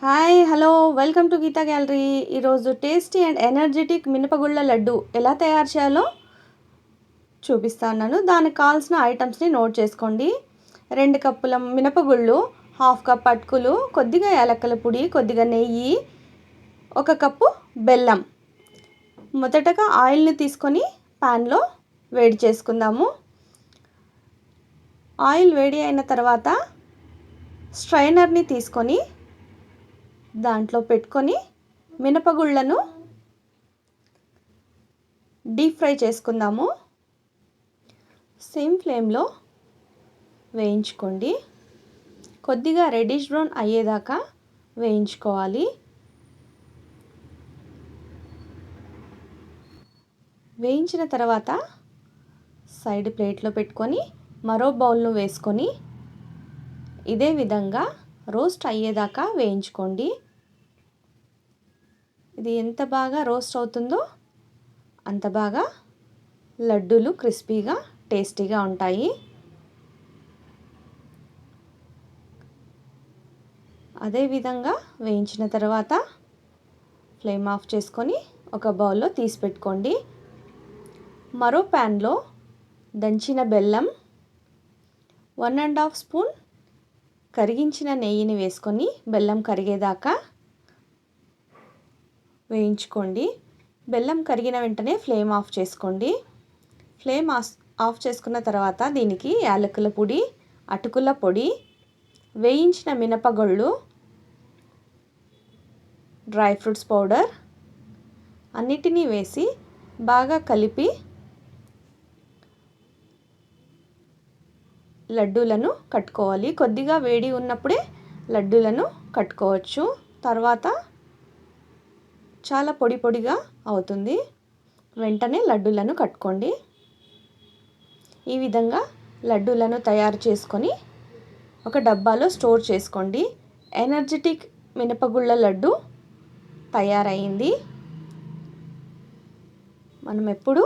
Hi hello welcome to Geetha gallery. ఈరోజు tasty and energetic మినపగుళ్ళ లడ్డు ఎలా తయారు చేయాలో చూపిస్తాను. దానికి కావాల్సిన ఐటమ్స్ని నోట్ చేసుకోండి. 2 కప్పుల మినపగుళ్ళు, 1/2 కప్ అటుకులు, కొద్దిగా యాలక్కల పొడి, కొద్దిగా నెయ్యి, 1 కప్పు బెల్లం. మొదటగా ఆయిల్ని తీసుకొని ప్యాన్లో వేడి చేసుకుందాము. ఆయిల్ వేడి అయిన తర్వాత స్ట్రైనర్ని తీసుకొని దాంట్లో పెట్టుకొని మినపగుళ్ళను డీప్ ఫ్రై చేసుకుందాము. సేమ్ ఫ్లేమ్లో వేయించుకోండి. కొద్దిగా రెడ్డిష్ బ్రౌన్ అయ్యేదాకా వేయించుకోవాలి. వేయించిన తర్వాత సైడ్ ప్లేట్లో పెట్టుకొని మరో బౌల్ను వేసుకొని ఇదే విధంగా రోస్ట్ అయ్యేదాకా వేయించుకోండి. ఇది ఎంత బాగా రోస్ట్ అవుతుందో అంత బాగా లడ్డూలు క్రిస్పీగా టేస్టీగా ఉంటాయి. అదే విధంగా వేయించిన తర్వాత ఫ్లేమ్ ఆఫ్ చేసుకొని ఒక బౌల్లో తీసి పెట్టుకోండి. మరో ప్యాన్లో దంచిన బెల్లం, 1½ స్పూన్ కరిగించిన నెయ్యిని వేసుకొని బెల్లం కరిగేదాకా వేయించుకోండి. బెల్లం కరిగిన వెంటనే ఫ్లేమ్ ఆఫ్ చేసుకోండి. ఫ్లేమ్ ఆఫ్ చేసుకున్న తర్వాత దీనికి యాలకుల పొడి, అటుకుల పొడి, వేయించిన మినపగుళ్ళు, డ్రై ఫ్రూట్స్ పౌడర్ అన్నిటినీ వేసి బాగా కలిపి లడ్డూలను కట్టుకోవాలి. కొద్దిగా వేడి ఉన్నప్పుడే లడ్డూలను కట్టుకోవచ్చు. తర్వాత చాలా పొడి పొడిగా అవుతుంది. వెంటనే లడ్డూలను కట్టుకోండి. ఈ విధంగా లడ్డూలను తయారు చేసుకొని ఒక డబ్బాలో స్టోర్ చేసుకోండి. ఎనర్జెటిక్ మినపగుళ్ళ లడ్డు తయారైంది. మనం ఎప్పుడు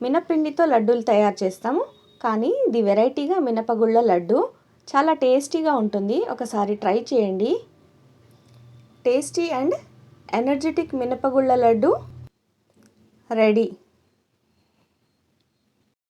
మినపిండితో లడ్డూలు తయారు చేస్తాము, కానీ ఇది వెరైటీగా మినపగుళ్ళ లడ్డు చాలా టేస్టీగా ఉంటుంది. ఒకసారి ట్రై చేయండి. టేస్టీ అండ్ ఎనర్జెటిక్ మినపగుళ్ళ లడ్డు రెడీ.